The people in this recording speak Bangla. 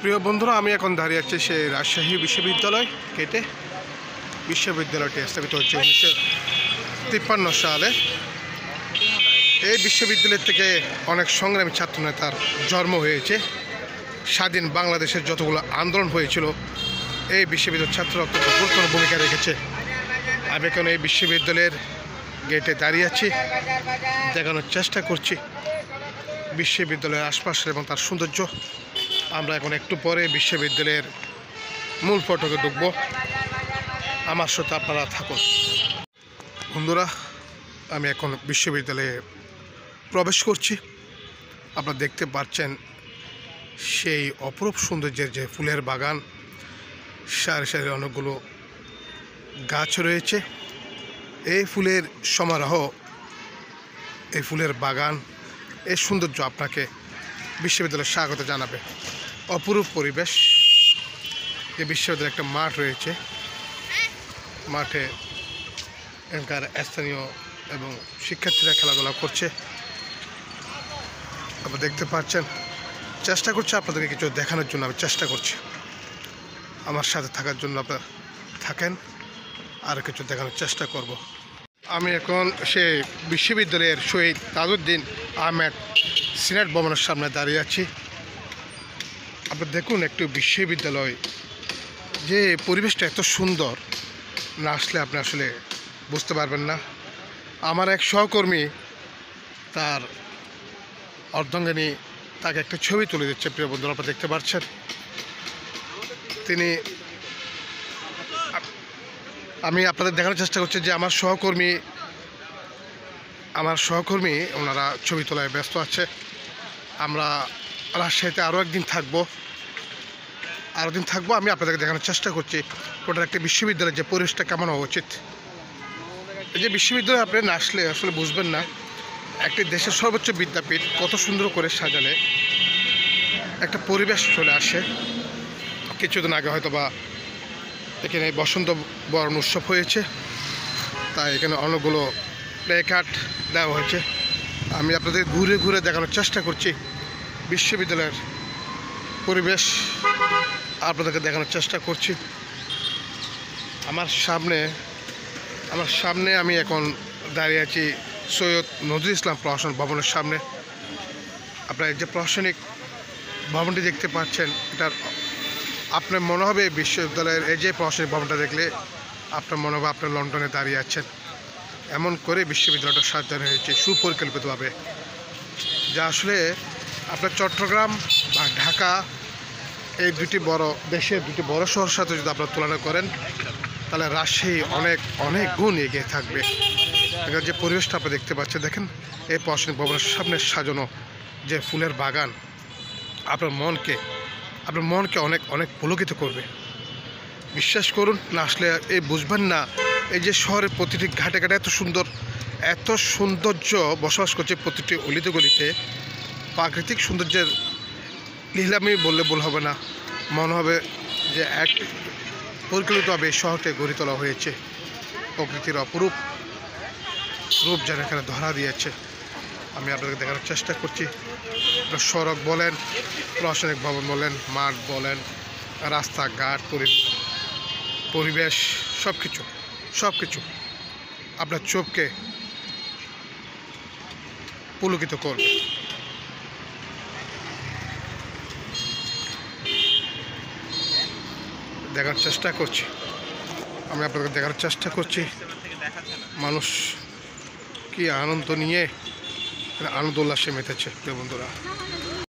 প্রিয় বন্ধুরা, আমি এখন দাঁড়িয়ে আছি সেই রাজশাহী বিশ্ববিদ্যালয় গেটে। বিশ্ববিদ্যালয়টি স্থাপিত হচ্ছে 1953 সালে। এই বিশ্ববিদ্যালয় থেকে অনেক সংগ্রামী ছাত্রনেতার জন্ম হয়েছে। স্বাধীন বাংলাদেশের যতগুলো আন্দোলন হয়েছিল এই বিশ্ববিদ্যালয়ের ছাত্ররা অত্যন্ত গুরুত্বপূর্ণ ভূমিকা রেখেছে। আমি এখন এই বিশ্ববিদ্যালয়ের গেটে দাঁড়িয়ে আছি, দেখানোর চেষ্টা করছি বিশ্ববিদ্যালয়ের আশপাশের এবং তার সৌন্দর্য। আমরা এখন একটু পরে বিশ্ববিদ্যালয়ের মূল ফটকে ঢুকবো। আমার সাথে আপনারা থাকুন। বন্ধুরা, আমি এখন বিশ্ববিদ্যালয়ে প্রবেশ করছি। আপনারা দেখতে পাচ্ছেন সেই অপরূপ সৌন্দর্যের যে ফুলের বাগান, সারি সারি অনেকগুলো গাছ রয়েছে। এই ফুলের সমারোহ, এই ফুলের বাগান, এই সৌন্দর্য আপনাকে বিশ্ববিদ্যালয়ে স্বাগত জানাবে। অপরূপ পরিবেশ। এই বিশ্ববিদ্যালয়ে একটা মাঠ রয়েছে। মাঠে এখানকার স্থানীয় এবং শিক্ষার্থীরা খেলাধুলা করছে। আপনারা দেখতে পাচ্ছেন। চেষ্টা করছি আপনাদেরকে কিছু দেখানোর জন্য, আমি চেষ্টা করছি। আমার সাথে থাকার জন্য আপনারা থাকেন, আর কিছু দেখানোর চেষ্টা করব। আমি এখন সেই বিশ্ববিদ্যালয়ের শহীদ তাজউদ্দিন আহমেদ সিনেট ভবনের সামনে দাঁড়িয়ে আছি। আপনি দেখুন, একটু বিশ্ববিদ্যালয় যে পরিবেশটা এত সুন্দর, না আসলে আপনি আসলে বুঝতে পারবেন না। আমার এক সহকর্মী তার অর্ধাঙ্গিনী তাকে একটা ছবি তুলে দিচ্ছে। প্রিয় বন্ধুরা, আপনারা দেখতে পাচ্ছেন। আমি আপনাদের দেখানোর চেষ্টা করছি যে আমার সহকর্মী ওনারা ছবি তোলায় ব্যস্ত আছে। আমরা রাজশাহীতে আরও একদিন থাকবো। আমি আপনাদেরকে দেখানোর চেষ্টা করছি ওটার একটা বিশ্ববিদ্যালয়ের যে পরিবেশটা কেমন হওয়া উচিত। এই যে বিশ্ববিদ্যালয়ে আপনি না আসলে আসলে বুঝবেন না একটি দেশের সর্বোচ্চ বিদ্যাপীঠ কত সুন্দর করে সাজালে একটা পরিবেশ চলে আসে। কিছুদিন আগে হয়তো বা এখানে বসন্ত বরণ উৎসব হয়েছে, তাই এখানে অনেকগুলো প্লে কার্ড দেওয়া হয়েছে। আমি আপনাদের ঘুরে ঘুরে দেখানোর চেষ্টা করছি বিশ্ববিদ্যালয়ের পরিবেশ, আপনাদেরকে দেখানোর চেষ্টা করছি। আমার সামনে আমি এখন দাঁড়িয়ে আছি সৈয়দ নজরুল ইসলাম প্রশাসন ভবনের সামনে। আপনারা এই যে প্রশাসনিক ভবনটি দেখতে পাচ্ছেন, এটার আপনার মনে হবে বিশ্ববিদ্যালয়ের এই যে প্রশাসনিক ভবনটা দেখলে আপনার মনে হবে আপনি লন্ডনে দাঁড়িয়ে আছেন। এমন করে বিশ্ববিদ্যালয়টা সাজানো হয়েছে সুপরিকল্পিতভাবে, যা আসলে আপনার চট্টগ্রাম বা ঢাকা এই দেশের দুটি বড় শহরের সাথে যদি আপনারা তুলনা করেন, তাহলে রাজশাহী অনেক অনেক গুণ এগিয়ে থাকবে। এখানে যে পরিবেশটা আপনারা দেখতে পাচ্ছেন, দেখেন এই প্রশাসনিক ভবনের সামনে সাজানো যে ফুলের বাগান আপনার মনকে অনেক অনেক পুলকিত করবে। বিশ্বাস করুন, না আসলে এই বুঝবেন না। এই যে শহরের প্রতিটি ঘাটে ঘাটে এত সৌন্দর্য বসবাস করছে, প্রতিটি অলিতে গলিতে প্রাকৃতিক সৌন্দর্যের লীলামি বললে ভুল হবে না। মনে হবে যে এক পরিকল্পিতভাবে এই শহরকে গড়ে তোলা হয়েছে। প্রকৃতির অপরূপ রূপ যেন এখানে ধরা দিয়েছে। আমি আপনাদেরকে দেখানোর চেষ্টা করছি। সড়ক বলেন, প্রশাসনিক ভবন বলেন, মাঠ বলেন, রাস্তাঘাট, পরিবেশ, সব কিছু আপনার চোখকে পুলকিত করবে। দেখার চেষ্টা করছি, আমি আপনাদের দেখার চেষ্টা করছি মানুষ কি আনন্দ নিয়ে আনন্দ উল্লাসে মেতেছে। বন্ধুরা,